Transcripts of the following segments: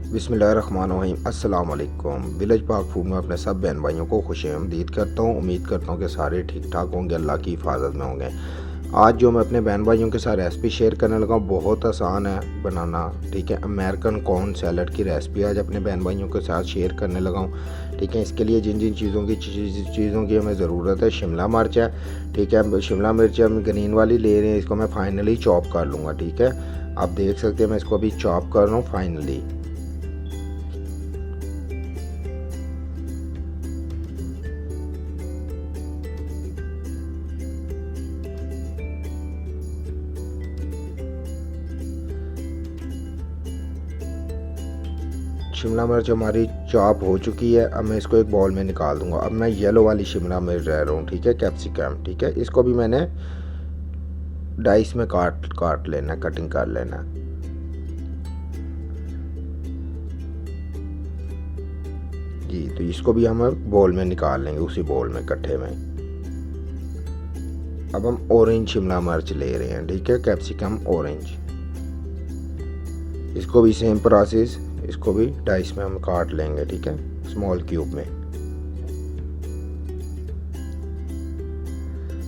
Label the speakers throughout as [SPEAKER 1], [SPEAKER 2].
[SPEAKER 1] बिस्मिल्लाहिर्रहमानिर्रहीम। अस्सलाम वालेकुम। विलेज पाक फूड में अपने सब बहन भाइयों को खुशामदीद करता हूँ। उम्मीद करता हूँ कि सारे ठीक ठाक होंगे, अल्लाह की हिफाजत में होंगे। आज जो मैं अपने बहन भाइयों के साथ रेसिपी शेयर करने लगा हूँ, बहुत आसान है बनाना। ठीक है, अमेरिकन कॉर्न सैलड की रेसिपी आज अपने बहन भाइयों के साथ शेयर करने लगा हूँ। ठीक है, इसके लिए जिन जिन चीज़ों की हमें ज़रूरत है, शिमला मिर्च है। ठीक है, शिमला मिर्च हम ग्रीन वाली ले रहे हैं, इसको मैं फाइनली चॉप कर लूँगा। ठीक है, आप देख सकते हैं मैं इसको अभी चॉप कर रहा हूँ फाइनली। शिमला मिर्च हमारी चॉप हो चुकी है। अब मैं इसको एक बाउल में निकाल दूंगा। अब मैं येलो वाली शिमला मिर्च रह रहा हूँ। ठीक है, कैप्सिकम। ठीक है, इसको भी मैंने डाइस में काट लेना, कटिंग कर लेना। जी, तो इसको भी हम बाउल में निकाल लेंगे, उसी बाउल में इकट्ठे में। अब हम ऑरेंज शिमला मिर्च ले रहे हैं। ठीक है, कैप्सिकम ऑरेंज, इसको भी सेम प्रोसेस, इसको भी डाइस में हम काट लेंगे। ठीक है, स्मॉल क्यूब में।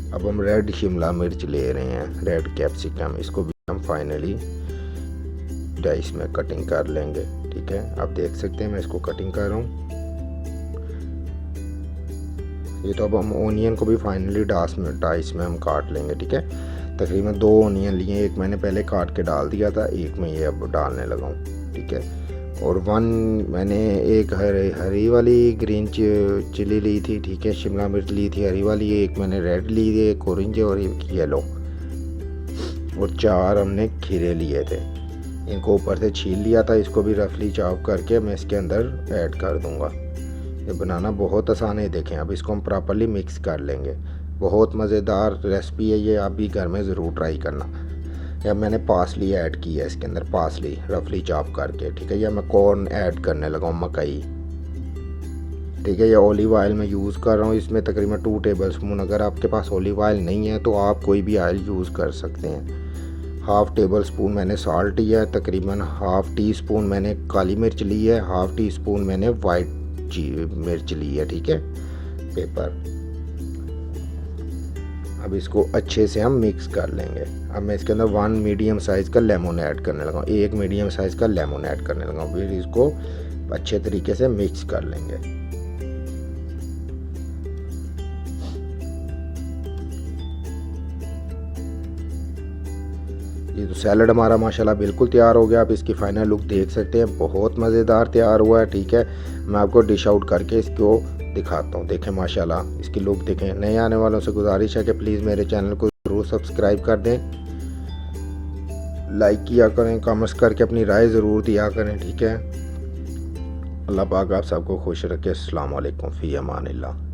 [SPEAKER 1] अब हम रेड शिमला मिर्च ले रहे हैं, रेड कैप्सिकम, इसको भी हम फाइनली डाइस में कटिंग कर लेंगे। ठीक है, आप देख सकते हैं मैं इसको कटिंग कर रहा हूँ। ये तो अब हम ओनियन को भी फाइनली डाइस में हम काट लेंगे। ठीक है, तकरीबन 2 ओनियन लिए, एक मैंने पहले काट के डाल दिया था, एक मैं ये अब डालने लगा हूँ। ठीक है, और मैंने एक हरी वाली ग्रीन चिली ली थी। ठीक है, शिमला मिर्च ली थी हरी वाली, एक मैंने रेड ली थी, एक ऑरेंज और एक येलो, और 4 हमने खीरे लिए थे। इनको ऊपर से छील लिया था, इसको भी रफली चॉप करके मैं इसके अंदर ऐड कर दूंगा। ये बनाना बहुत आसान है, देखें। अब इसको हम प्रॉपर्ली मिक्स कर लेंगे। बहुत मज़ेदार रेसिपी है ये, आप भी घर में ज़रूर ट्राई करना। या मैंने पासली ऐड की है इसके अंदर, पासली रफली चॉप करके। ठीक है, या मैं कॉर्न ऐड करने लगा हूँ, मकई। ठीक है, ये ऑलिव ऑयल मैं यूज़ कर रहा हूँ, इसमें तकरीबन 2 टेबलस्पून। अगर आपके पास ऑलिव ऑयल नहीं है तो आप कोई भी ऑयल यूज़ कर सकते हैं। 1/2 टेबलस्पून मैंने साल्ट लिया है, तकरीबन 1/2 टीस्पून मैंने काली मिर्च ली है, 1/2 टीस्पून मैंने वाइट मिर्च ली है। ठीक है, पेपर। अब इसको अच्छे से हम मिक्स कर लेंगे। अब मैं इसके अंदर 1 मीडियम साइज़ का लेमन ऐड करने लगा हूँ, 1 मीडियम साइज़ का लेमन ऐड करने लगा हूँ। फिर इसको अच्छे तरीके से मिक्स कर लेंगे। ये तो सैलड हमारा माशाल्लाह बिल्कुल तैयार हो गया। आप इसकी फाइनल लुक देख सकते हैं, बहुत मज़ेदार तैयार हुआ है। ठीक है, मैं आपको डिश आउट करके इसको दिखाता हूँ। देखें माशाल्लाह इसकी लुक देखें। नए आने वालों से गुजारिश है कि प्लीज़ मेरे चैनल को ज़रूर सब्सक्राइब कर दें, लाइक किया करें, कमेंट्स करके अपनी राय ज़रूर दिया करें। ठीक है, अल्लाह पाक आप सबको खुश रखे। अस्सलाम वालेकुम, फ़ी अमानिल्लाह।